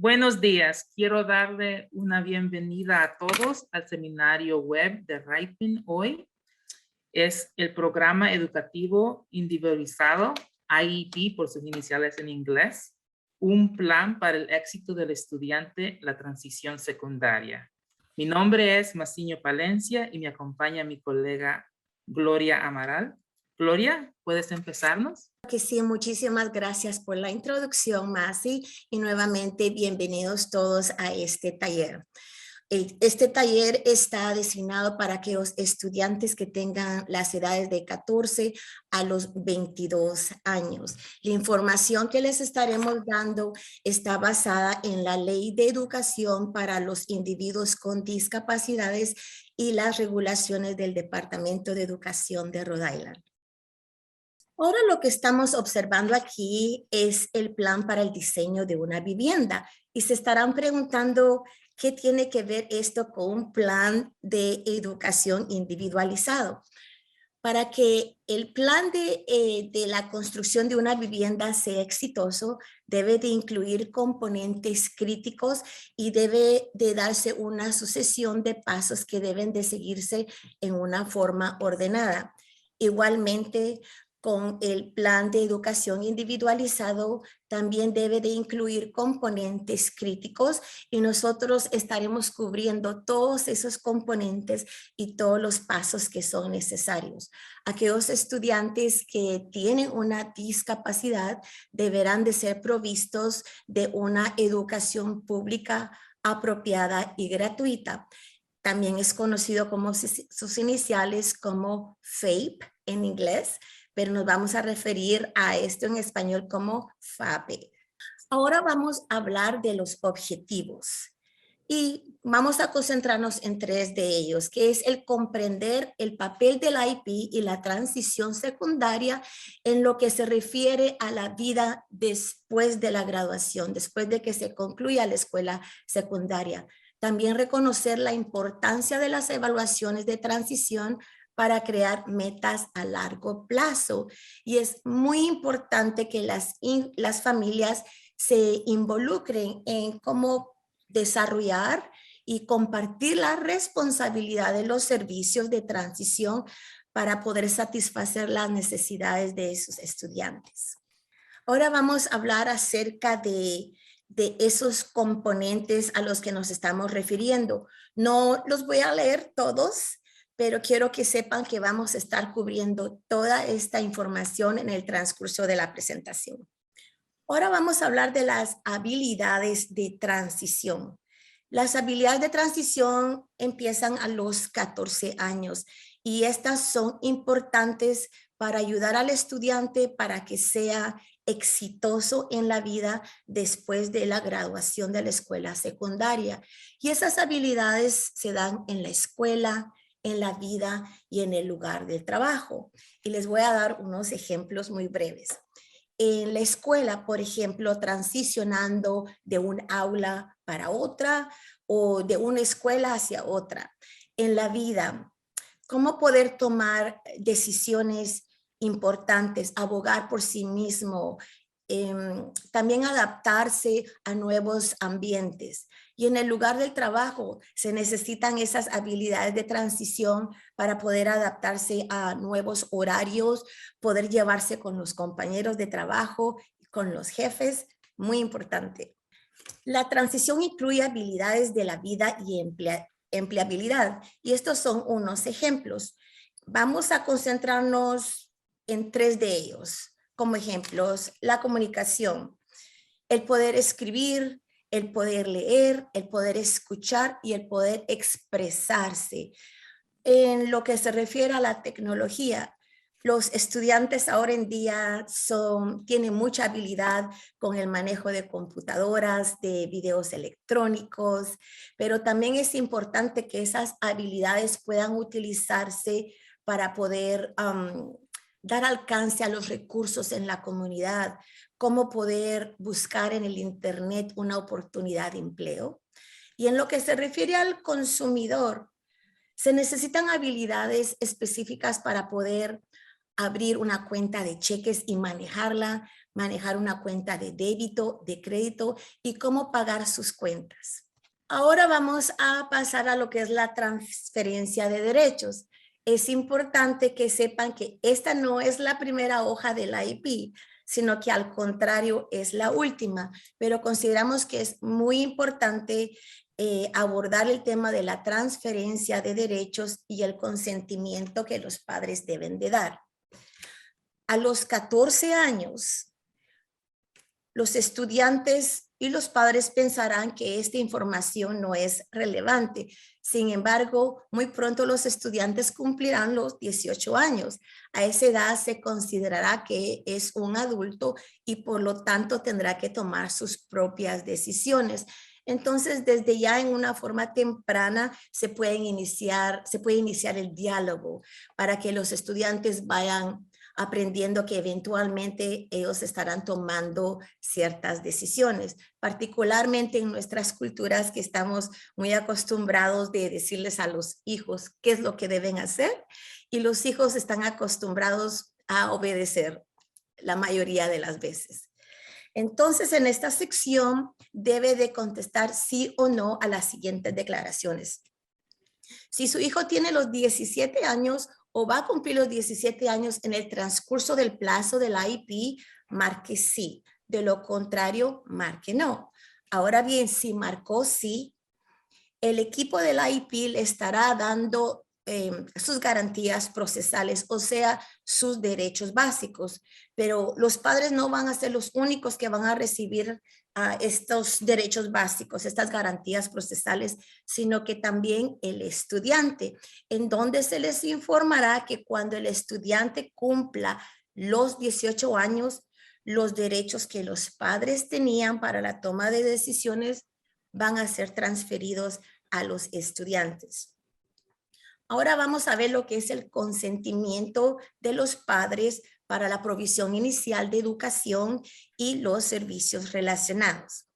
Buenos días. Quiero darle una bienvenida a todos al seminario web de Ripon hoy. Es el programa educativo individualizado, IEP por sus iniciales en inglés, un plan para el éxito del estudiante, la transición secundaria. Mi nombre es Maciño Palencia y me acompaña mi colega Gloria Amaral. Gloria, ¿puedes empezarnos? Que sí, muchísimas gracias por la introducción, Masi, y nuevamente bienvenidos todos a este taller. Este taller está destinado para aquellos estudiantes que tengan las edades de 14 a los 22 años. La información que les estaremos dando está basada en la Ley de Educación para los Individuos con Discapacidades y las regulaciones del Departamento de Educación de Rhode Island. Ahora lo que estamos observando aquí es el plan para el diseño de una vivienda y se estarán preguntando qué tiene que ver esto con un plan de educación individualizado. Para que el plan de la construcción de una vivienda sea exitoso, debe de incluir componentes críticos y debe de darse una sucesión de pasos que deben de seguirse en una forma ordenada. Igualmente, con el plan de educación individualizado también debe de incluir componentes críticos y nosotros estaremos cubriendo todos esos componentes y todos los pasos que son necesarios. Aquellos estudiantes que tienen una discapacidad deberán de ser provistos de una educación pública apropiada y gratuita. También es conocido como sus iniciales como FAPE en inglés, pero nos vamos a referir a esto en español como FAPE. Ahora vamos a hablar de los objetivos y vamos a concentrarnos en tres de ellos, que es el comprender el papel del IEP y la transición secundaria en lo que se refiere a la vida después de la graduación, después de que se concluya la escuela secundaria. También reconocer la importancia de las evaluaciones de transición para crear metas a largo plazo. Y es muy importante que las familias se involucren en cómo desarrollar y compartir la responsabilidad de los servicios de transición para poder satisfacer las necesidades de esos estudiantes. Ahora vamos a hablar acerca de esos componentes a los que nos estamos refiriendo. No los voy a leer todos, pero quiero que sepan que vamos a estar cubriendo toda esta información en el transcurso de la presentación. Ahora vamos a hablar de las habilidades de transición. Las habilidades de transición empiezan a los 14 años y estas son importantes para ayudar al estudiante para que sea exitoso en la vida después de la graduación de la escuela secundaria. Y esas habilidades se dan en la escuela, en la vida y en el lugar del trabajo. Y les voy a dar unos ejemplos muy breves. En la escuela, por ejemplo, transicionando de un aula para otra o de una escuela hacia otra. En la vida, cómo poder tomar decisiones importantes, abogar por sí mismo, también adaptarse a nuevos ambientes. Y en el lugar del trabajo se necesitan esas habilidades de transición para poder adaptarse a nuevos horarios, poder llevarse con los compañeros de trabajo, con los jefes, muy importante. La transición incluye habilidades de la vida y empleabilidad, y estos son unos ejemplos. Vamos a concentrarnos en tres de ellos. Como ejemplos, la comunicación, el poder escribir, el poder leer, el poder escuchar y el poder expresarse. En lo que se refiere a la tecnología, los estudiantes ahora en día tienen mucha habilidad con el manejo de computadoras, de videos electrónicos, pero también es importante que esas habilidades puedan utilizarse para poder dar alcance a los recursos en la comunidad, cómo poder buscar en el internet una oportunidad de empleo. Y en lo que se refiere al consumidor, se necesitan habilidades específicas para poder abrir una cuenta de cheques y manejarla, manejar una cuenta de débito, de crédito y cómo pagar sus cuentas. Ahora vamos a pasar a lo que es la transferencia de derechos. Es importante que sepan que esta no es la primera hoja del IEP, sino que al contrario es la última, pero consideramos que es muy importante abordar el tema de la transferencia de derechos y el consentimiento que los padres deben de dar. A los 14 años, los estudiantes y los padres pensarán que esta información no es relevante. Sin embargo, muy pronto los estudiantes cumplirán los 18 años. A esa edad se considerará que es un adulto y por lo tanto tendrá que tomar sus propias decisiones. Entonces, desde ya en una forma temprana se puede iniciar el diálogo para que los estudiantes vayan aprendiendo que eventualmente ellos estarán tomando ciertas decisiones, particularmente en nuestras culturas que estamos muy acostumbrados de decirles a los hijos qué es lo que deben hacer y los hijos están acostumbrados a obedecer la mayoría de las veces. Entonces, en esta sección debe de contestar sí o no a las siguientes declaraciones. Si su hijo tiene los 17 años o va a cumplir los 17 años en el transcurso del plazo del IEP, marque sí. De lo contrario, marque no. Ahora bien, si marcó sí, el equipo del IEP le estará dando sus garantías procesales, o sea, sus derechos básicos, pero los padres no van a ser los únicos que van a recibir estos derechos básicos, estas garantías procesales, sino que también el estudiante, en donde se les informará que cuando el estudiante cumpla los 18 años, los derechos que los padres tenían para la toma de decisiones van a ser transferidos a los estudiantes. Ahora vamos a ver lo que es el consentimiento de los padres para la provisión inicial de educación y los servicios relacionados.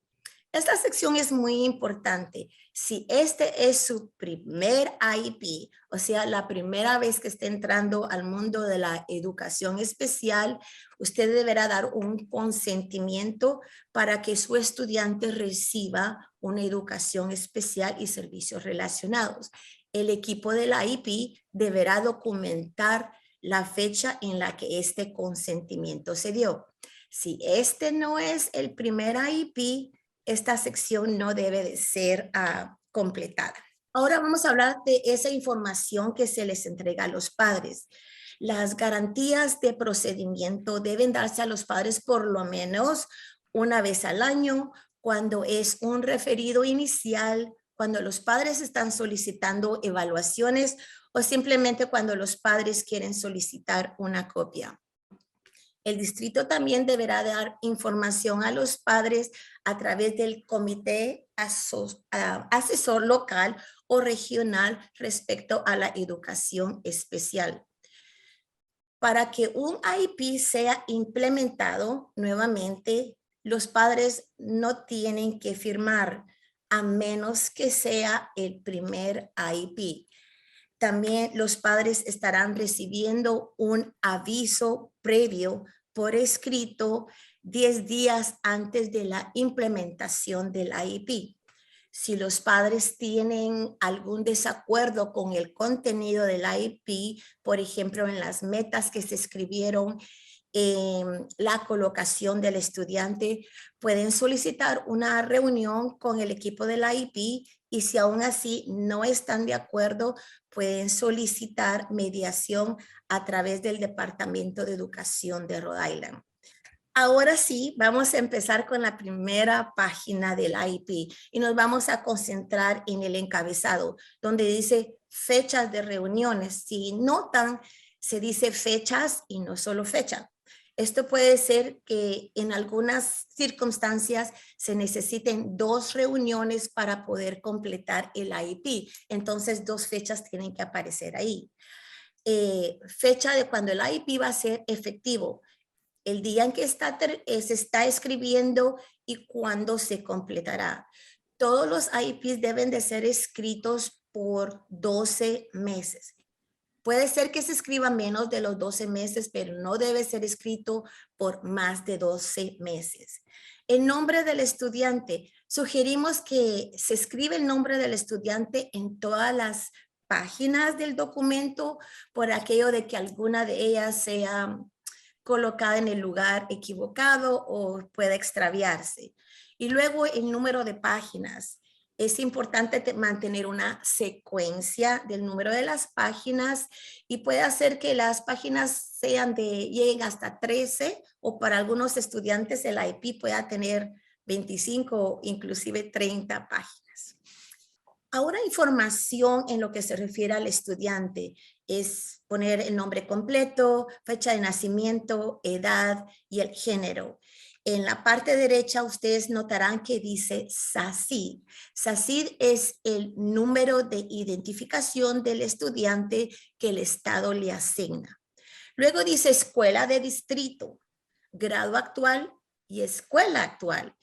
Esta sección es muy importante. Si este es su primer IEP, o sea, la primera vez que esté entrando al mundo de la educación especial, usted deberá dar un consentimiento para que su estudiante reciba una educación especial y servicios relacionados. El equipo del IEP deberá documentar la fecha en la que este consentimiento se dio. Si este no es el primer IEP, esta sección no debe de ser completada. Ahora vamos a hablar de esa información que se les entrega a los padres. Las garantías de procedimiento deben darse a los padres por lo menos una vez al año, cuando es un referido inicial, cuando los padres están solicitando evaluaciones o simplemente cuando los padres quieren solicitar una copia. El distrito también deberá dar información a los padres a través del comité asesor local o regional respecto a la educación especial. Para que un IEP sea implementado nuevamente, los padres no tienen que firmar a menos que sea el primer IEP. También los padres estarán recibiendo un aviso previo por escrito 10 días antes de la implementación del IEP. Si los padres tienen algún desacuerdo con el contenido del IEP, por ejemplo, en las metas que se escribieron, la colocación del estudiante, pueden solicitar una reunión con el equipo del IEP y si aún así no están de acuerdo, pueden solicitar mediación a través del Departamento de Educación de Rhode Island. Ahora sí, vamos a empezar con la primera página del IEP y nos vamos a concentrar en el encabezado, donde dice fechas de reuniones. Si notan, se dice fechas y no solo fecha. Esto puede ser que en algunas circunstancias se necesiten 2 reuniones para poder completar el IEP. Entonces, 2 fechas tienen que aparecer ahí. Fecha de cuando el IEP va a ser efectivo, el día en que se está escribiendo y cuándo se completará. Todos los IEPs deben de ser escritos por 12 meses. Puede ser que se escriba menos de los 12 meses, pero no debe ser escrito por más de 12 meses. El nombre del estudiante. Sugerimos que se escriba el nombre del estudiante en todas las páginas del documento por aquello de que alguna de ellas sea colocada en el lugar equivocado o pueda extraviarse. Y luego el número de páginas. Es importante mantener una secuencia del número de las páginas y puede hacer que las páginas lleguen hasta 13 o para algunos estudiantes el IP pueda tener 25 o inclusive 30 páginas. Ahora información en lo que se refiere al estudiante es poner el nombre completo, fecha de nacimiento, edad y el género. En la parte derecha ustedes notarán que dice SACID. SACID es el número de identificación del estudiante que el Estado le asigna. Luego dice escuela de distrito, grado actual y escuela actual.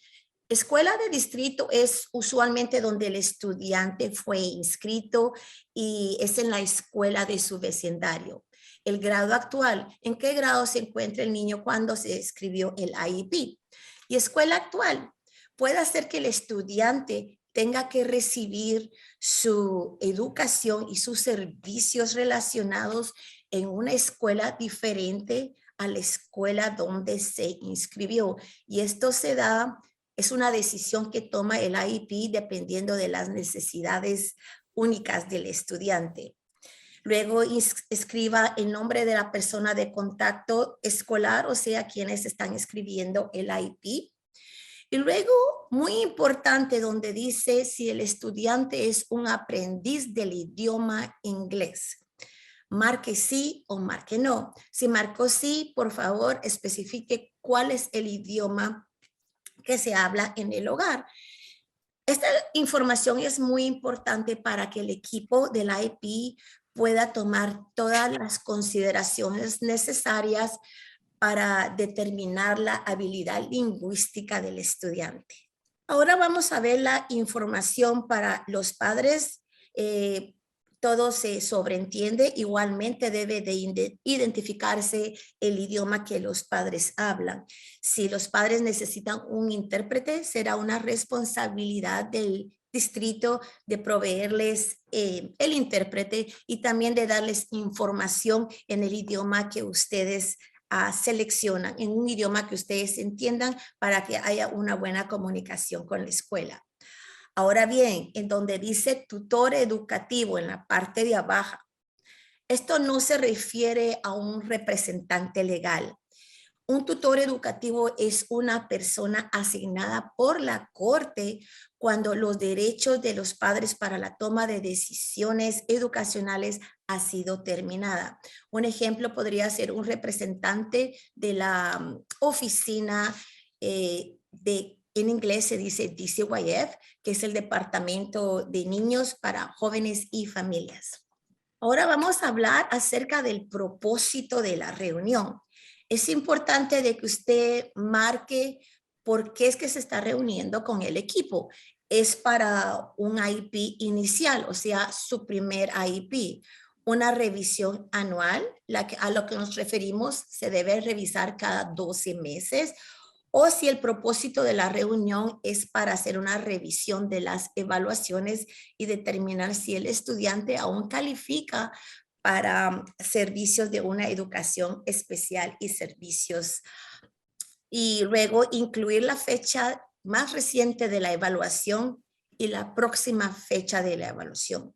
Escuela de distrito es usualmente donde el estudiante fue inscrito y es en la escuela de su vecindario. El grado actual, ¿en qué grado se encuentra el niño cuando se escribió el IEP? Y escuela actual puede hacer que el estudiante tenga que recibir su educación y sus servicios relacionados en una escuela diferente a la escuela donde se inscribió. Y esto se da, es una decisión que toma el IEP dependiendo de las necesidades únicas del estudiante. Luego escriba el nombre de la persona de contacto escolar, o sea, quienes están escribiendo el IEP. Y luego, muy importante, donde dice si el estudiante es un aprendiz del idioma inglés. Marque sí o marque no. Si marcó sí, por favor, especifique cuál es el idioma que se habla en el hogar. Esta información es muy importante para que el equipo del IEP pueda tomar todas las consideraciones necesarias para determinar la habilidad lingüística del estudiante. Ahora vamos a ver la información para los padres. Todo se sobreentiende, igualmente debe de identificarse el idioma que los padres hablan. Si los padres necesitan un intérprete, será una responsabilidad del distrito de proveerles el intérprete y también de darles información en el idioma que ustedes seleccionan, en un idioma que ustedes entiendan para que haya una buena comunicación con la escuela. Ahora bien, en donde dice tutor educativo en la parte de abajo, esto no se refiere a un representante legal. Un tutor educativo es una persona asignada por la corte cuando los derechos de los padres para la toma de decisiones educacionales ha sido terminada. Un ejemplo podría ser un representante de la oficina en inglés se dice DCYF, que es el Departamento de Niños para Jóvenes y Familias. Ahora vamos a hablar acerca del propósito de la reunión. Es importante de que usted marque por qué es que se está reuniendo con el equipo. Es para un IEP inicial, o sea, su primer IEP. Una revisión anual, a lo que nos referimos, se debe revisar cada 12 meses. O si el propósito de la reunión es para hacer una revisión de las evaluaciones y determinar si el estudiante aún califica para servicios de una educación especial y servicios. Y luego incluir la fecha más reciente de la evaluación y la próxima fecha de la evaluación.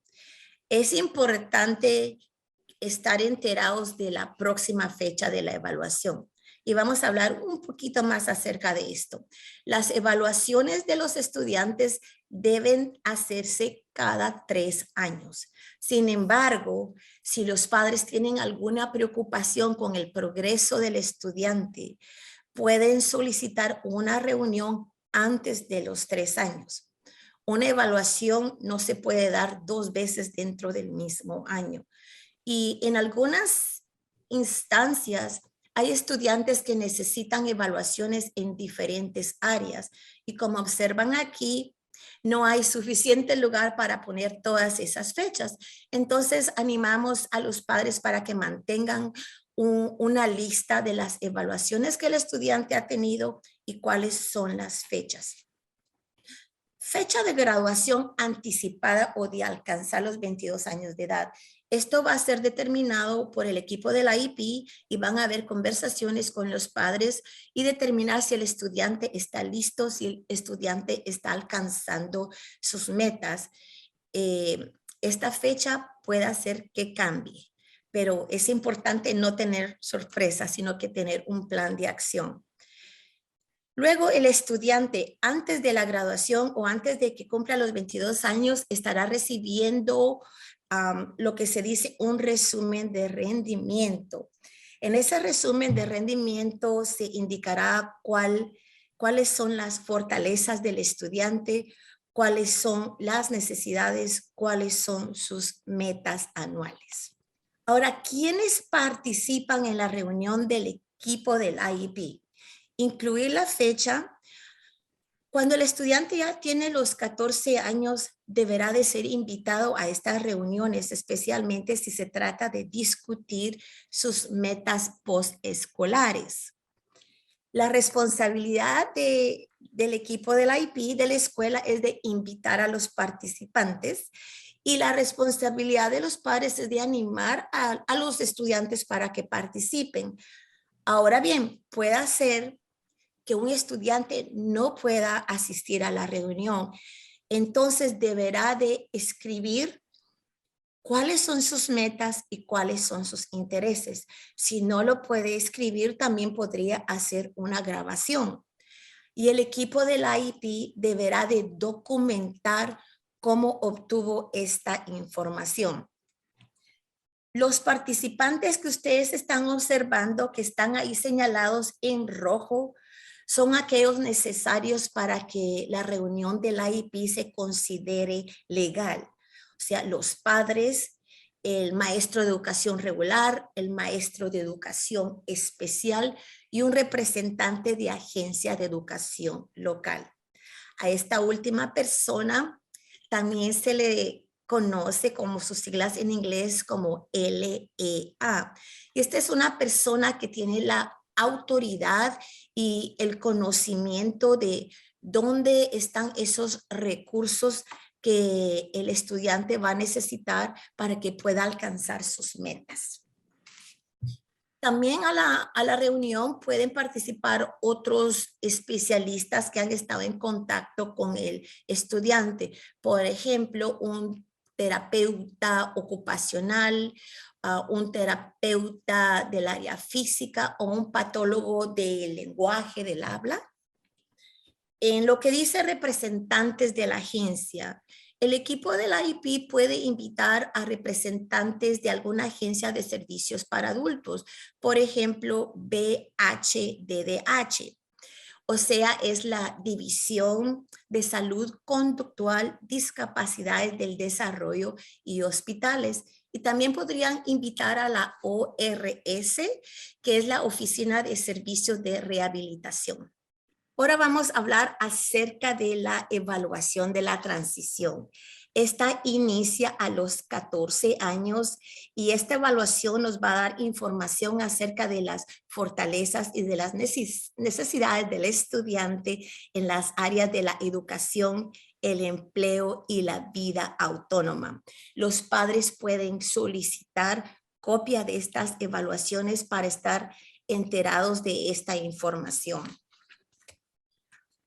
Es importante estar enterados de la próxima fecha de la evaluación. Y vamos a hablar un poquito más acerca de esto. Las evaluaciones de los estudiantes deben hacerse cada 3 años. Sin embargo, si los padres tienen alguna preocupación con el progreso del estudiante, pueden solicitar una reunión antes de los 3 años. Una evaluación no se puede dar 2 veces dentro del mismo año. Y en algunas instancias hay estudiantes que necesitan evaluaciones en diferentes áreas. Y como observan aquí, no hay suficiente lugar para poner todas esas fechas. Entonces, animamos a los padres para que mantengan una lista de las evaluaciones que el estudiante ha tenido y cuáles son las fechas. Fecha de graduación anticipada o de alcanzar los 22 años de edad. Esto va a ser determinado por el equipo de la IEP y van a haber conversaciones con los padres y determinar si el estudiante está listo, si el estudiante está alcanzando sus metas. Esta fecha puede hacer que cambie, pero es importante no tener sorpresas, sino que tener un plan de acción. Luego el estudiante antes de la graduación o antes de que cumpla los 22 años estará recibiendo lo que se dice un resumen de rendimiento. En ese resumen de rendimiento se indicará cuáles son las fortalezas del estudiante, cuáles son las necesidades, cuáles son sus metas anuales. Ahora, ¿quiénes participan en la reunión del equipo del IEP? Incluir la fecha. Cuando el estudiante ya tiene los 14 años, deberá de ser invitado a estas reuniones, especialmente si se trata de discutir sus metas posescolares. La responsabilidad del equipo del IEP de la escuela es de invitar a los participantes y la responsabilidad de los padres es de animar a los estudiantes para que participen. Ahora bien, puede ser que un estudiante no pueda asistir a la reunión, entonces deberá de escribir cuáles son sus metas y cuáles son sus intereses. Si no lo puede escribir, también podría hacer una grabación. Y el equipo del IEP deberá de documentar cómo obtuvo esta información. Los participantes que ustedes están observando, que están ahí señalados en rojo, son aquellos necesarios para que la reunión del IEP se considere legal. O sea, los padres, el maestro de educación regular, el maestro de educación especial y un representante de agencia de educación local. A esta última persona también se le conoce como sus siglas en inglés como LEA. Y esta es una persona que tiene la autoridad y el conocimiento de dónde están esos recursos que el estudiante va a necesitar para que pueda alcanzar sus metas. También a la reunión pueden participar otros especialistas que han estado en contacto con el estudiante. Por ejemplo, un terapeuta ocupacional, un terapeuta del área física o un patólogo del lenguaje, del habla. En lo que dice representantes de la agencia, el equipo de la IEP puede invitar a representantes de alguna agencia de servicios para adultos, por ejemplo, BHDDH. O sea, es la División de Salud Conductual, Discapacidades del Desarrollo y Hospitales. Y también podrían invitar a la ORS, que es la Oficina de Servicios de Rehabilitación. Ahora vamos a hablar acerca de la evaluación de la transición. Esta inicia a los 14 años y esta evaluación nos va a dar información acerca de las fortalezas y de las necesidades del estudiante en las áreas de la educación, el empleo y la vida autónoma. Los padres pueden solicitar copia de estas evaluaciones para estar enterados de esta información.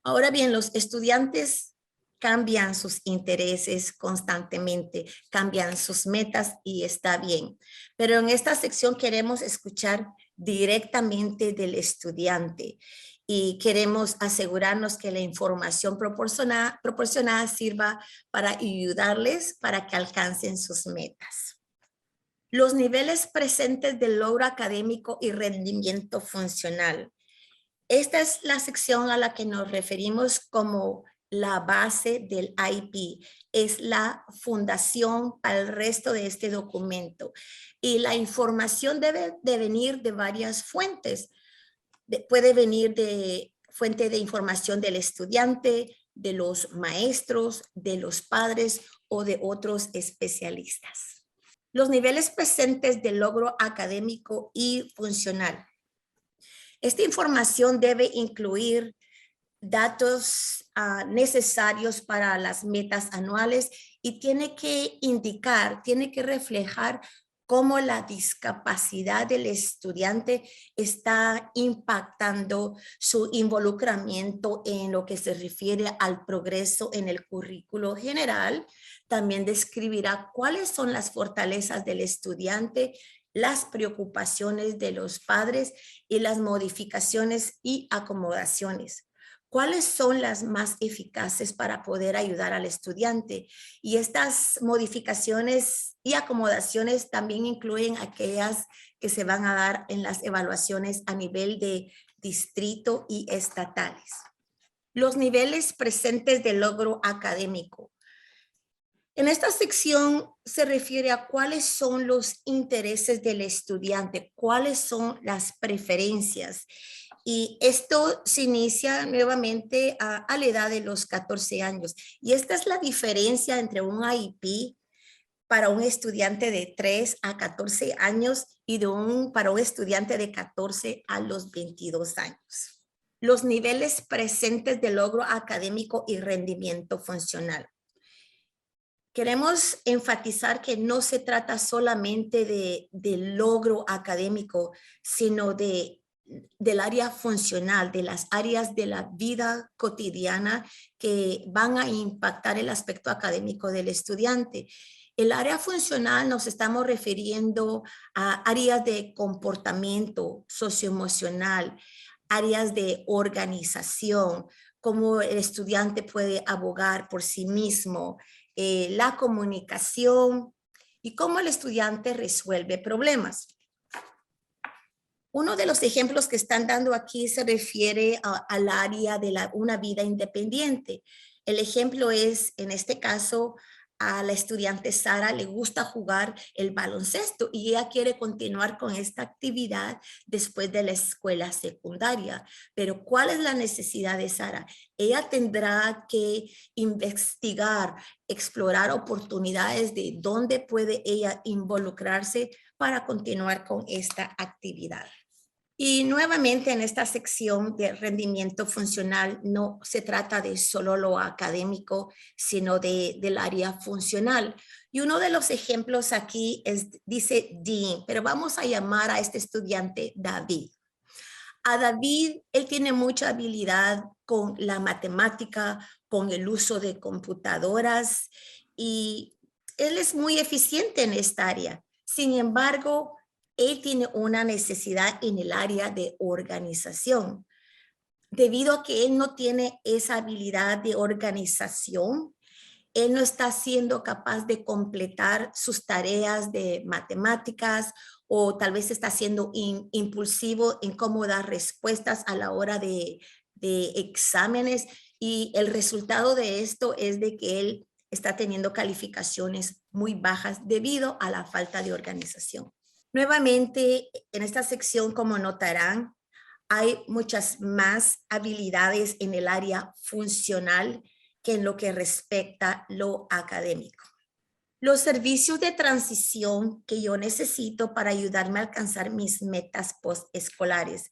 Ahora bien, los estudiantes cambian sus intereses constantemente, cambian sus metas y está bien. Pero en esta sección queremos escuchar directamente del estudiante y queremos asegurarnos que la información proporcionada sirva para ayudarles para que alcancen sus metas. Los niveles presentes de logro académico y rendimiento funcional. Esta es la sección a la que nos referimos como la base del IEP. Es la fundación para el resto de este documento. Y la información debe de venir de varias fuentes. Puede venir de fuente de información del estudiante, de los maestros, de los padres o de otros especialistas. Los niveles presentes de logro académico y funcional. Esta información debe incluir datos necesarios para las metas anuales y tiene que indicar, tiene que reflejar cómo la discapacidad del estudiante está impactando su involucramiento en lo que se refiere al progreso en el currículo general. También describirá cuáles son las fortalezas del estudiante, las preocupaciones de los padres y las modificaciones y acomodaciones. ¿Cuáles son las más eficaces para poder ayudar al estudiante? Y estas modificaciones y acomodaciones también incluyen aquellas que se van a dar en las evaluaciones a nivel de distrito y estatales. Los niveles presentes de logro académico. En esta sección se refiere a cuáles son los intereses del estudiante, cuáles son las preferencias. Y esto se inicia nuevamente a la edad de los 14 años. Y esta es la diferencia entre un IEP para un estudiante de 3 a 14 años y para un estudiante de 14 a los 22 años. Los niveles presentes de logro académico y rendimiento funcional. Queremos enfatizar que no se trata solamente de logro académico, sino del área funcional, de las áreas de la vida cotidiana que van a impactar el aspecto académico del estudiante. El área funcional nos estamos refiriendo a áreas de comportamiento socioemocional, áreas de organización, cómo el estudiante puede abogar por sí mismo, la comunicación y cómo el estudiante resuelve problemas. Uno de los ejemplos que están dando aquí se refiere al área de una vida independiente. El ejemplo es, en este caso, a la estudiante Sara le gusta jugar el baloncesto y ella quiere continuar con esta actividad después de la escuela secundaria. Pero ¿cuál es la necesidad de Sara? Ella tendrá que investigar, explorar oportunidades de dónde puede ella involucrarse para continuar con esta actividad. Y nuevamente en esta sección de rendimiento funcional no se trata de solo lo académico, sino del área funcional. Y uno de los ejemplos aquí dice Dean, pero vamos a llamar a este estudiante David. A David, él tiene mucha habilidad con la matemática, con el uso de computadoras y él es muy eficiente en esta área. Sin embargo, él tiene una necesidad en el área de organización. Debido a que él no tiene esa habilidad de organización, él no está siendo capaz de completar sus tareas de matemáticas o tal vez está siendo impulsivo en cómo dar respuestas a la hora de exámenes y el resultado de esto es de que él está teniendo calificaciones muy bajas debido a la falta de organización. Nuevamente, en esta sección, como notarán, hay muchas más habilidades en el área funcional que en lo que respecta lo académico. Los servicios de transición que yo necesito para ayudarme a alcanzar mis metas postescolares.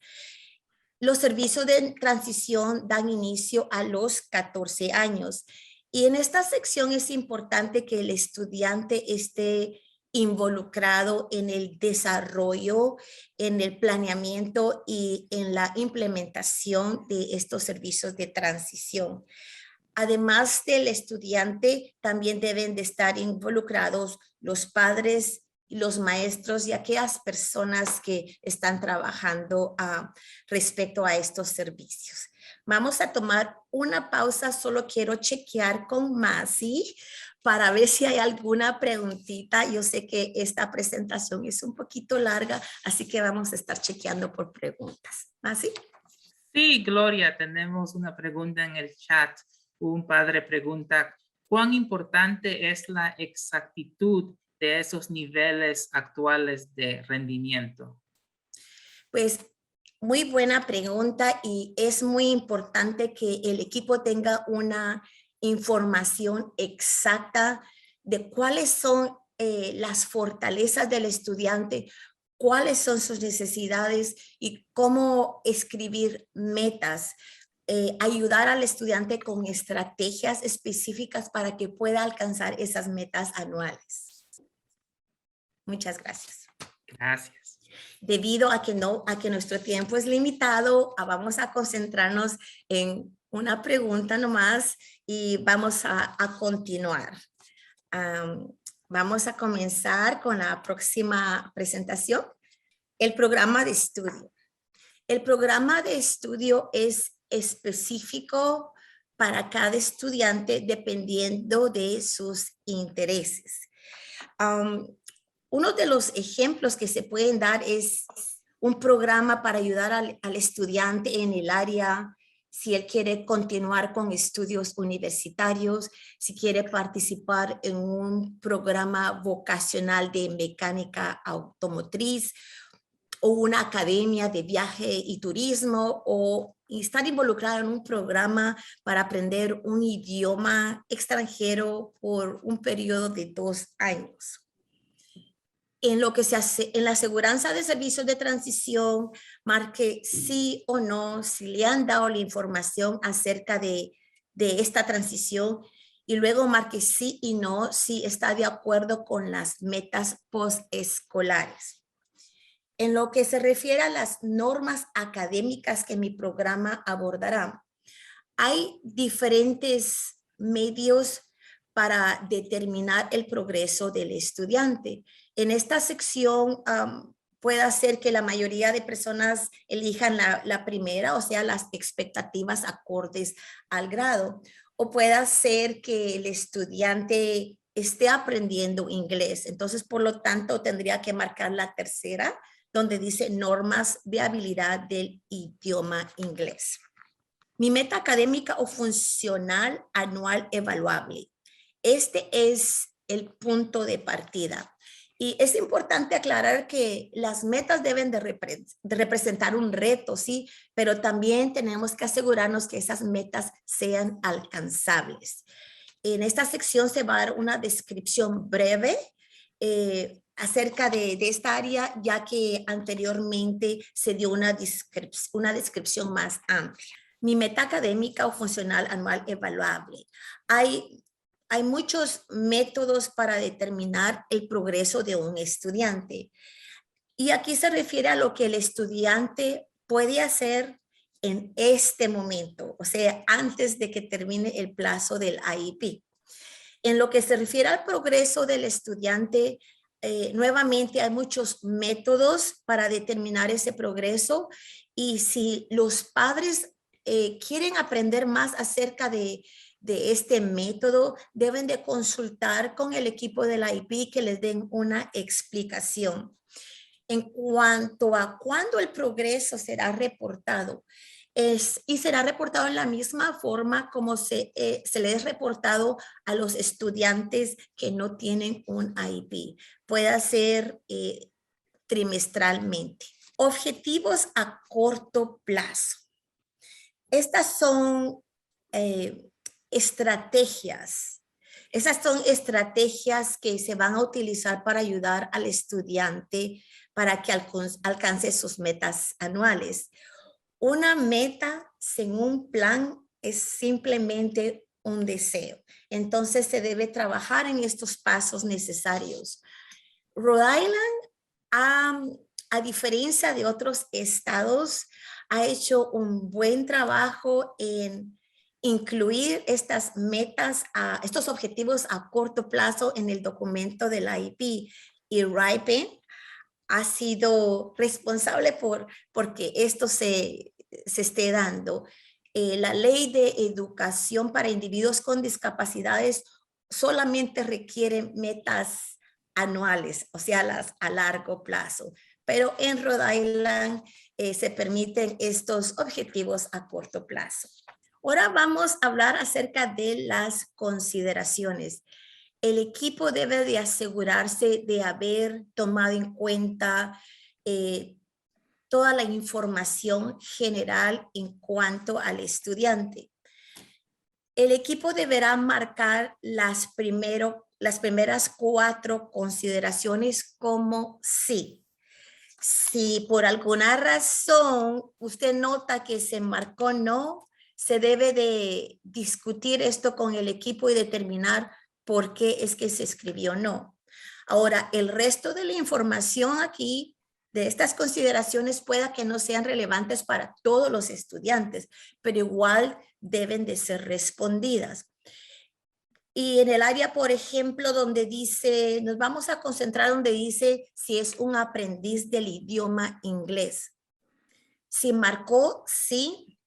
Los servicios de transición dan inicio a los 14 años. Y en esta sección es importante que el estudiante esté involucrado en el desarrollo, en el planeamiento y en la implementación de estos servicios de transición. Además del estudiante, también deben de estar involucrados los padres, los maestros y aquellas personas que están trabajando respecto a estos servicios. Vamos a tomar una pausa, solo quiero chequear con Masi para ver si hay alguna preguntita. Yo sé que esta presentación es un poquito larga, así que vamos a estar chequeando por preguntas. ¿Masi? Sí, Gloria, tenemos una pregunta en el chat. Un padre pregunta, ¿cuán importante es la exactitud de esos niveles actuales de rendimiento? Pues Muy buena pregunta y es muy importante que el equipo tenga una información exacta de cuáles son las fortalezas del estudiante, cuáles son sus necesidades y cómo escribir metas. Ayudar al estudiante con estrategias específicas para que pueda alcanzar esas metas anuales. Muchas gracias. Gracias. Debido a que nuestro tiempo es limitado, vamos a concentrarnos en una pregunta nomás y vamos a continuar. Vamos a comenzar con la próxima presentación. El programa de estudio. El programa de estudio es específico para cada estudiante dependiendo de sus intereses. Uno de los ejemplos que se pueden dar es un programa para ayudar al estudiante en el área, si él quiere continuar con estudios universitarios, si quiere participar en un programa vocacional de mecánica automotriz o una academia de viaje y turismo o estar involucrado en un programa para aprender un idioma extranjero por un periodo de 2 años. En lo que se hace en la aseguranza de servicios de transición, marque sí o no, si le han dado la información acerca de esta transición y luego marque sí y no si está de acuerdo con las metas postescolares. En lo que se refiere a las normas académicas que mi programa abordará, hay diferentes medios para determinar el progreso del estudiante. En esta sección puede ser que la mayoría de personas elijan la primera, o sea, las expectativas acordes al grado. O puede ser que el estudiante esté aprendiendo inglés. Entonces, por lo tanto, tendría que marcar la tercera, donde dice normas de habilidad del idioma inglés. Mi meta académica o funcional anual evaluable. Este es el punto de partida. Y es importante aclarar que las metas deben de representar un reto, sí, pero también tenemos que asegurarnos que esas metas sean alcanzables. En esta sección se va a dar una descripción breve acerca de esta área, ya que anteriormente se dio una descripción más amplia. Mi meta académica o funcional anual evaluable. Hay muchos métodos para determinar el progreso de un estudiante. Y aquí se refiere a lo que el estudiante puede hacer en este momento, o sea, antes de que termine el plazo del IEP. En lo que se refiere al progreso del estudiante, nuevamente hay muchos métodos para determinar ese progreso y si los padres quieren aprender más acerca de este método, deben de consultar con el equipo de la IEP que les den una explicación. En cuanto a cuándo el progreso será reportado, y será reportado en la misma forma como se le es reportado a los estudiantes que no tienen un IEP. Puede ser trimestralmente. Objetivos a corto plazo. Estas son estrategias. Esas son estrategias que se van a utilizar para ayudar al estudiante para que alcance sus metas anuales. Una meta sin un plan es simplemente un deseo. Entonces se debe trabajar en estos pasos necesarios. Rhode Island, a diferencia de otros estados, ha hecho un buen trabajo en incluir estas metas, estos objetivos a corto plazo en el documento del IEP. Y RIPE ha sido responsable porque esto se esté dando. La ley de educación para individuos con discapacidades solamente requiere metas anuales, o sea, las a largo plazo. Pero en Rhode Island se permiten estos objetivos a corto plazo. Ahora vamos a hablar acerca de las consideraciones. El equipo debe de asegurarse de haber tomado en cuenta toda la información general en cuanto al estudiante. El equipo deberá marcar las primeras 4 consideraciones como sí. Si por alguna razón usted nota que se marcó no, se debe de discutir esto con el equipo y determinar por qué es que se escribió no. Ahora, el resto de la información aquí de estas consideraciones pueda que no sean relevantes para todos los estudiantes, pero igual deben de ser respondidas. Y en el área, por ejemplo, donde dice, nos vamos a concentrar donde dice si es un aprendiz del idioma inglés. Si marcó sí,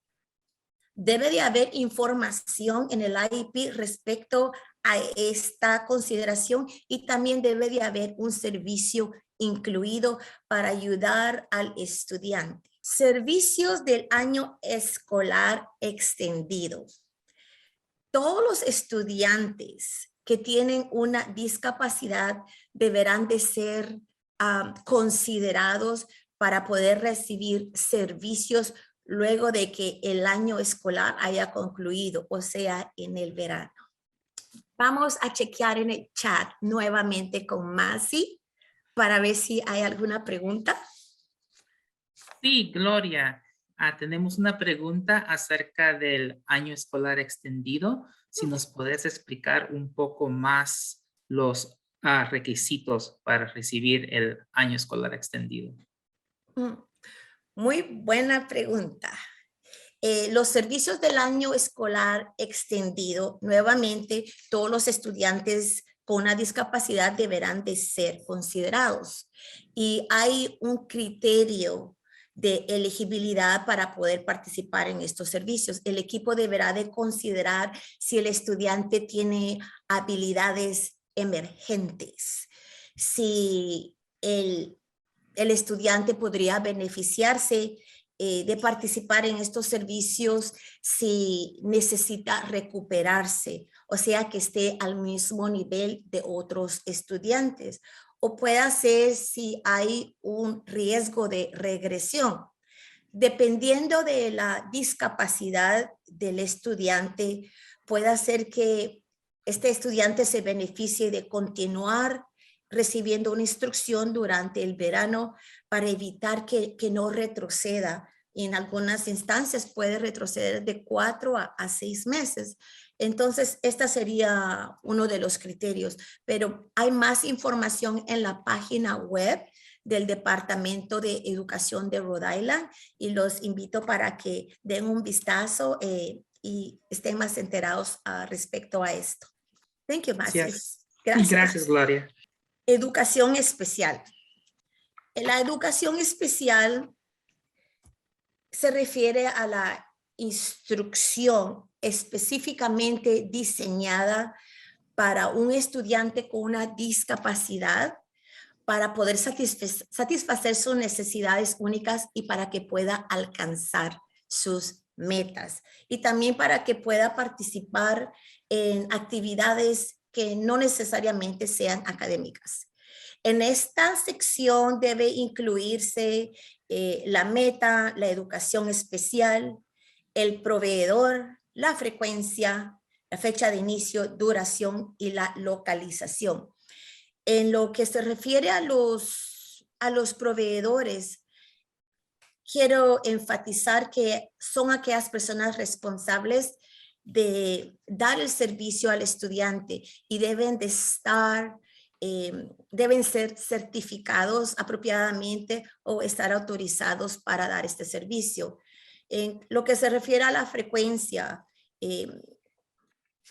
debe de haber información en el IEP respecto a esta consideración y también debe de haber un servicio incluido para ayudar al estudiante. Servicios del año escolar extendido. Todos los estudiantes que tienen una discapacidad deberán de ser considerados para poder recibir servicios luego de que el año escolar haya concluido, o sea, en el verano. Vamos a chequear en el chat nuevamente con Masi para ver si hay alguna pregunta. Sí, Gloria. Tenemos una pregunta acerca del año escolar extendido. Si nos puedes explicar un poco más los requisitos para recibir el año escolar extendido. Muy buena pregunta. Los servicios del año escolar extendido, nuevamente, todos los estudiantes con una discapacidad deberán de ser considerados. Y hay un criterio de elegibilidad para poder participar en estos servicios. El equipo deberá de considerar si el estudiante tiene habilidades emergentes, si el estudiante podría beneficiarse de participar en estos servicios si necesita recuperarse, o sea, que esté al mismo nivel de otros estudiantes, o puede ser si hay un riesgo de regresión. Dependiendo de la discapacidad del estudiante, puede ser que este estudiante se beneficie de continuar recibiendo una instrucción durante el verano para evitar que no retroceda. Y en algunas instancias puede retroceder de 4 a 6 meses. Entonces, este sería uno de los criterios, pero hay más información en la página web del Departamento de Educación de Rhode Island y los invito para que den un vistazo y estén más enterados respecto a esto. Thank you, Masi. Gracias. Gracias, Gloria. Educación especial. La educación especial se refiere a la instrucción específicamente diseñada para un estudiante con una discapacidad para poder satisfacer sus necesidades únicas y para que pueda alcanzar sus metas. Y también para que pueda participar en actividades que no necesariamente sean académicas. En esta sección debe incluirse la meta, la educación especial, el proveedor, la frecuencia, la fecha de inicio, duración y la localización. En lo que se refiere a los proveedores, quiero enfatizar que son aquellas personas responsables de dar el servicio al estudiante y deben de estar, deben ser certificados apropiadamente o estar autorizados para dar este servicio. En lo que se refiere a la frecuencia,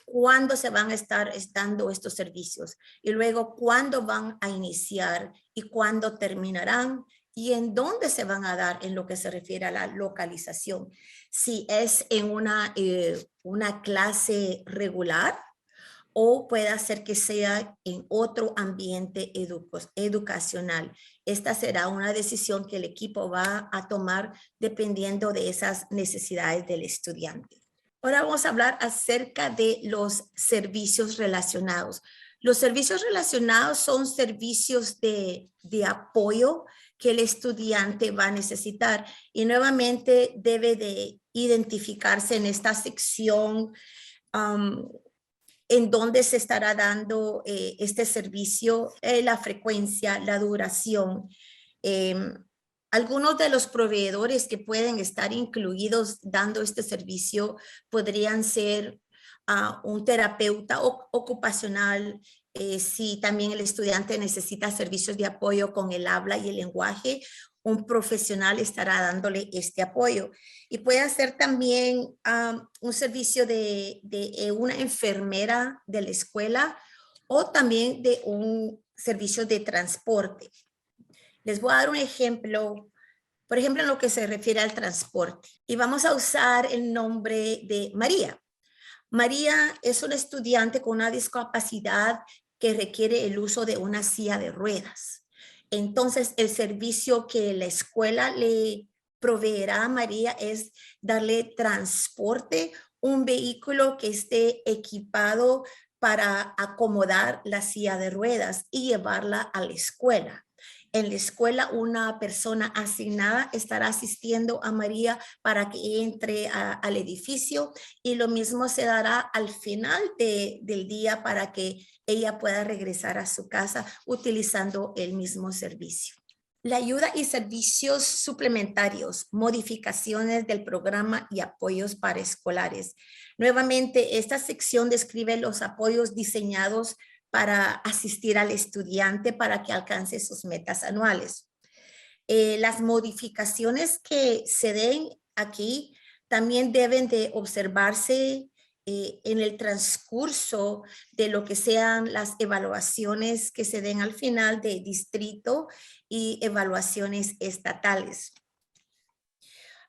cuándo se van a estar dando estos servicios y luego cuándo van a iniciar y cuándo terminarán y en dónde se van a dar en lo que se refiere a la localización. Si es en una clase regular o puede ser que sea en otro ambiente educacional. Esta será una decisión que el equipo va a tomar dependiendo de esas necesidades del estudiante. Ahora vamos a hablar acerca de los servicios relacionados. Los servicios relacionados son servicios de apoyo que el estudiante va a necesitar y nuevamente debe de identificarse en esta sección en donde se estará dando este servicio, la frecuencia, la duración. Algunos de los proveedores que pueden estar incluidos dando este servicio podrían ser un terapeuta ocupacional, si también el estudiante necesita servicios de apoyo con el habla y el lenguaje, un profesional estará dándole este apoyo. Y puede ser también un servicio de una enfermera de la escuela o también de un servicio de transporte. Les voy a dar un ejemplo, por ejemplo, en lo que se refiere al transporte. Y vamos a usar el nombre de María. María es una estudiante con una discapacidad que requiere el uso de una silla de ruedas. Entonces, el servicio que la escuela le proveerá a María es darle transporte, un vehículo que esté equipado para acomodar la silla de ruedas y llevarla a la escuela. En la escuela, una persona asignada estará asistiendo a María para que entre al edificio y lo mismo se dará al final del día para que ella pueda regresar a su casa utilizando el mismo servicio. La ayuda y servicios suplementarios, modificaciones del programa y apoyos para escolares. Nuevamente, esta sección describe los apoyos diseñados para asistir al estudiante para que alcance sus metas anuales. Las modificaciones que se den aquí también deben de observarse en el transcurso de lo que sean las evaluaciones que se den al final de distrito y evaluaciones estatales.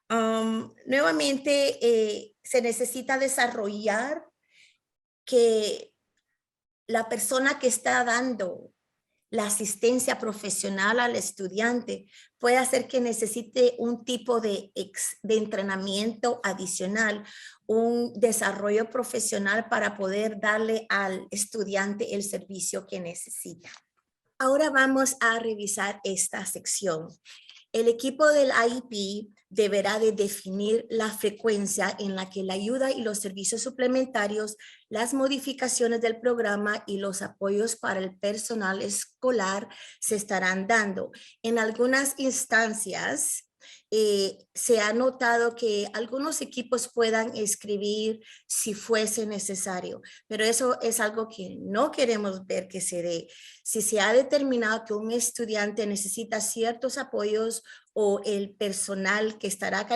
Nuevamente, se necesita desarrollar que la persona que está dando la asistencia profesional al estudiante puede hacer que necesite un tipo de entrenamiento adicional, un desarrollo profesional para poder darle al estudiante el servicio que necesita. Ahora vamos a revisar esta sección. El equipo del IEP deberá de definir la frecuencia en la que la ayuda y los servicios suplementarios, las modificaciones del programa y los apoyos para el personal escolar se estarán dando. En algunas instancias, se ha notado que algunos equipos puedan escribir si fuese necesario, pero eso es algo que no queremos ver que se dé. Si se ha determinado que un estudiante necesita ciertos apoyos o el personal que estará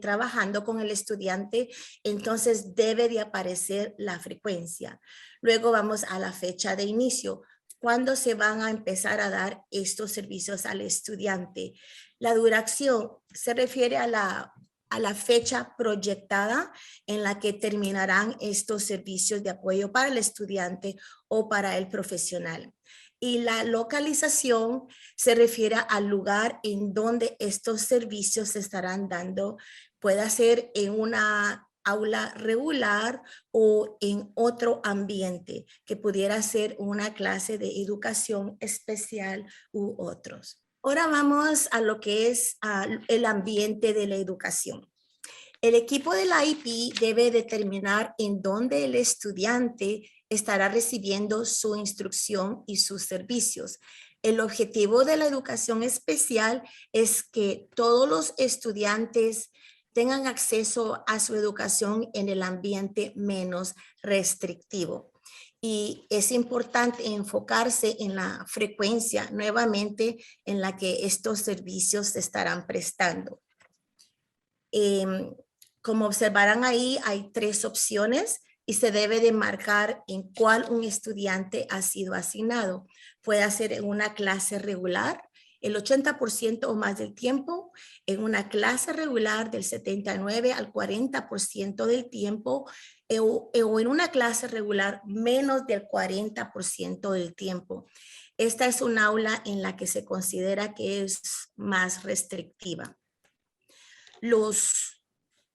trabajando con el estudiante, entonces debe de aparecer la frecuencia. Luego vamos a la fecha de inicio. ¿Cuándo se van a empezar a dar estos servicios al estudiante? La duración se refiere a la fecha proyectada en la que terminarán estos servicios de apoyo para el estudiante o para el profesional. Y la localización se refiere al lugar en donde estos servicios se estarán dando. Puede ser en una aula regular o en otro ambiente que pudiera ser una clase de educación especial u otros. Ahora vamos a lo que es el ambiente de la educación. El equipo del IEP debe determinar en dónde el estudiante estará recibiendo su instrucción y sus servicios. El objetivo de la educación especial es que todos los estudiantes tengan acceso a su educación en el ambiente menos restrictivo. Y es importante enfocarse en la frecuencia nuevamente en la que estos servicios se estarán prestando. Como observarán ahí, hay 3 opciones y se debe de marcar en cuál un estudiante ha sido asignado. Puede ser en una clase regular, el 80% o más del tiempo, en una clase regular del 79 al 40% del tiempo, o en una clase regular menos del 40% del tiempo. Esta es un aula en la que se considera que es más restrictiva. Los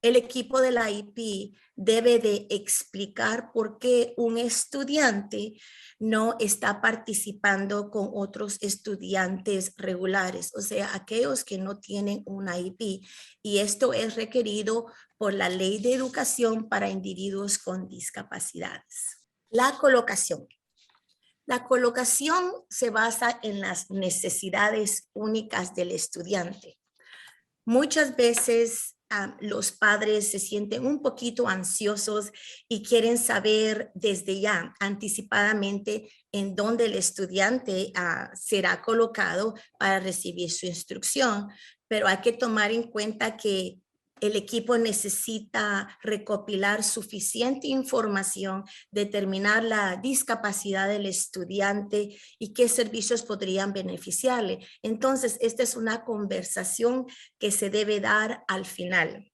el equipo de la IEP debe de explicar por qué un estudiante no está participando con otros estudiantes regulares, o sea, aquellos que no tienen una IEP. Y esto es requerido por la Ley de Educación para Individuos con Discapacidades. La colocación. La colocación se basa en las necesidades únicas del estudiante. Muchas veces los padres se sienten un poquito ansiosos y quieren saber desde ya, anticipadamente, en dónde el estudiante será colocado para recibir su instrucción. Pero hay que tomar en cuenta que el equipo necesita recopilar suficiente información, determinar la discapacidad del estudiante y qué servicios podrían beneficiarle. Entonces, esta es una conversación que se debe dar al final.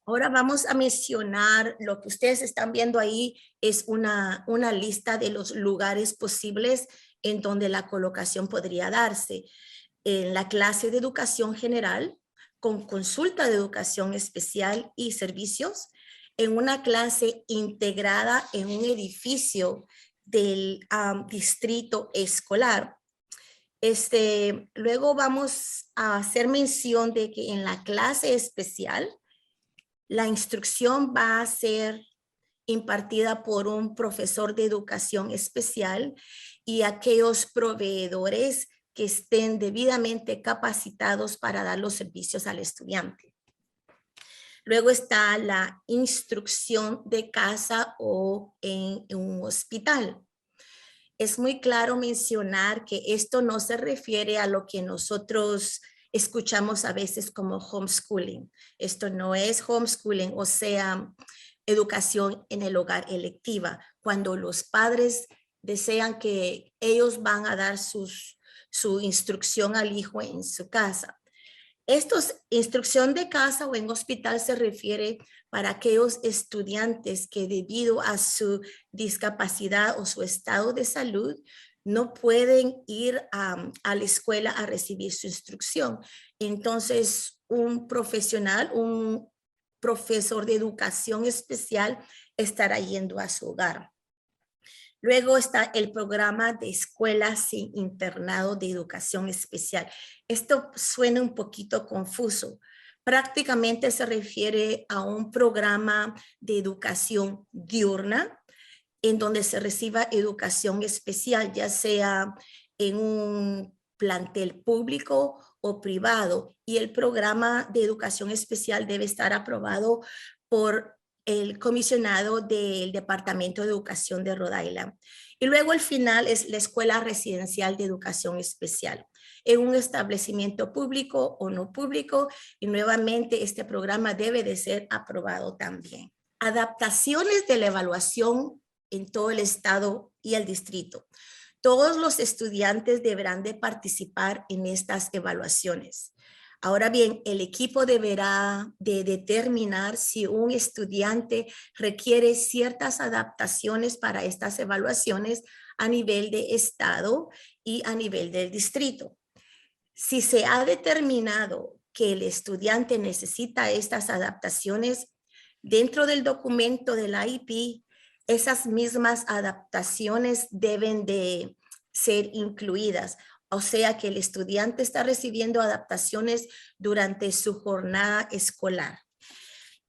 Ahora vamos a mencionar lo que ustedes están viendo ahí, es una lista de los lugares posibles en donde la colocación podría darse. En la clase de educación general, con consulta de educación especial y servicios, en una clase integrada en un edificio del distrito escolar. Luego vamos a hacer mención de que en la clase especial, la instrucción va a ser impartida por un profesor de educación especial y aquellos proveedores que estén debidamente capacitados para dar los servicios al estudiante. Luego está la instrucción de casa o en un hospital. Es muy claro mencionar que esto no se refiere a lo que nosotros escuchamos a veces como homeschooling. Esto no es homeschooling, o sea, educación en el hogar electiva, cuando los padres desean que ellos van a dar su instrucción al hijo en su casa. Instrucción de casa o en hospital se refiere para aquellos estudiantes que debido a su discapacidad o su estado de salud no pueden ir a la escuela a recibir su instrucción. Entonces, un profesional, un profesor de educación especial estará yendo a su hogar. Luego está el programa de escuelas sin internado de educación especial. Esto suena un poquito confuso. Prácticamente se refiere a un programa de educación diurna en donde se reciba educación especial, ya sea en un plantel público o privado. Y el programa de educación especial debe estar aprobado por el comisionado del Departamento de Educación de Rhode Island. Y luego el final es la Escuela Residencial de Educación Especial, en un establecimiento público o no público, y nuevamente este programa debe de ser aprobado también. Adaptaciones de la evaluación en todo el estado y el distrito. Todos los estudiantes deberán de participar en estas evaluaciones. Ahora bien, el equipo deberá de determinar si un estudiante requiere ciertas adaptaciones para estas evaluaciones a nivel de estado y a nivel del distrito. Si se ha determinado que el estudiante necesita estas adaptaciones, dentro del documento del IEP, esas mismas adaptaciones deben de ser incluidas. O sea que el estudiante está recibiendo adaptaciones durante su jornada escolar.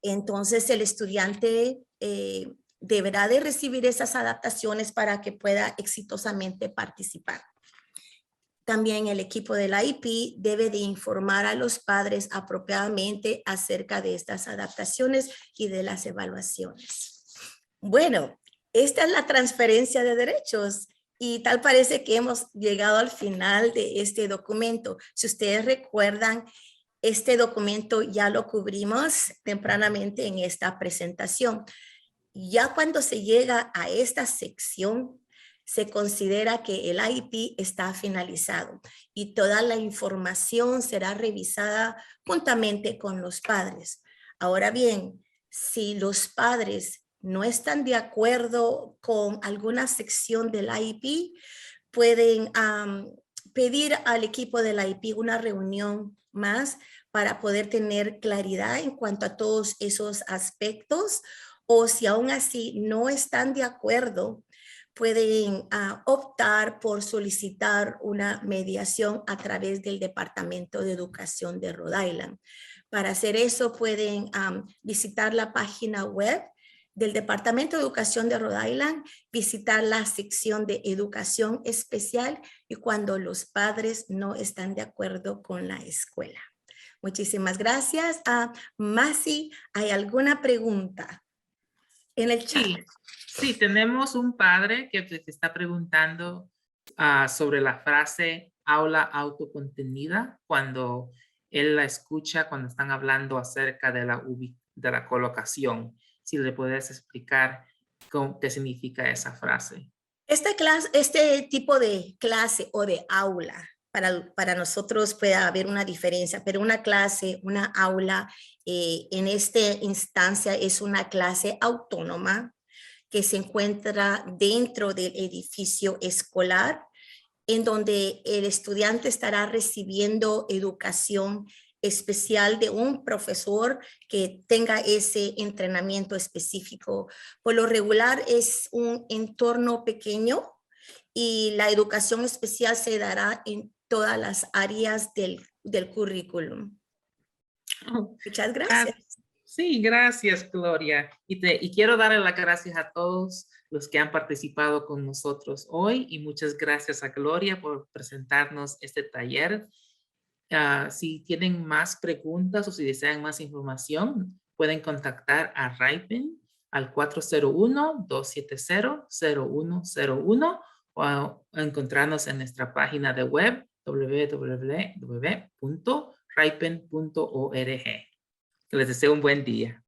Entonces el estudiante deberá de recibir esas adaptaciones para que pueda exitosamente participar. También el equipo de la IEP debe de informar a los padres apropiadamente acerca de estas adaptaciones y de las evaluaciones. Bueno, esta es la transferencia de derechos. Y tal parece que hemos llegado al final de este documento. Si ustedes recuerdan, este documento ya lo cubrimos tempranamente en esta presentación. Ya cuando se llega a esta sección, se considera que el IEP está finalizado y toda la información será revisada juntamente con los padres. Ahora bien, si los padres no están de acuerdo con alguna sección del IEP, pueden pedir al equipo del IEP una reunión más para poder tener claridad en cuanto a todos esos aspectos, o si aún así no están de acuerdo, pueden optar por solicitar una mediación a través del Departamento de Educación de Rhode Island. Para hacer eso pueden visitar la página web del Departamento de Educación de Rhode Island, visitar la sección de Educación Especial y cuando los padres no están de acuerdo con la escuela. Muchísimas gracias. Masi, ¿hay alguna pregunta en el chat? Sí, tenemos un padre que te está preguntando sobre la frase aula autocontenida cuando él la escucha cuando están hablando acerca de la colocación. Si le puedes explicar qué significa esa frase. Este tipo de clase o de aula, para nosotros puede haber una diferencia, pero una clase, una aula, en esta instancia es una clase autónoma que se encuentra dentro del edificio escolar, en donde el estudiante estará recibiendo educación especial de un profesor que tenga ese entrenamiento específico. Por lo regular es un entorno pequeño y la educación especial se dará en todas las áreas del currículum. Muchas gracias. Sí, gracias, Gloria. Y quiero darle las gracias a todos los que han participado con nosotros hoy y muchas gracias a Gloria por presentarnos este taller. Si tienen más preguntas o si desean más información, pueden contactar a Ripen al 401-270-0101 o encontrarnos en nuestra página de web www.ripen.org. Les deseo un buen día.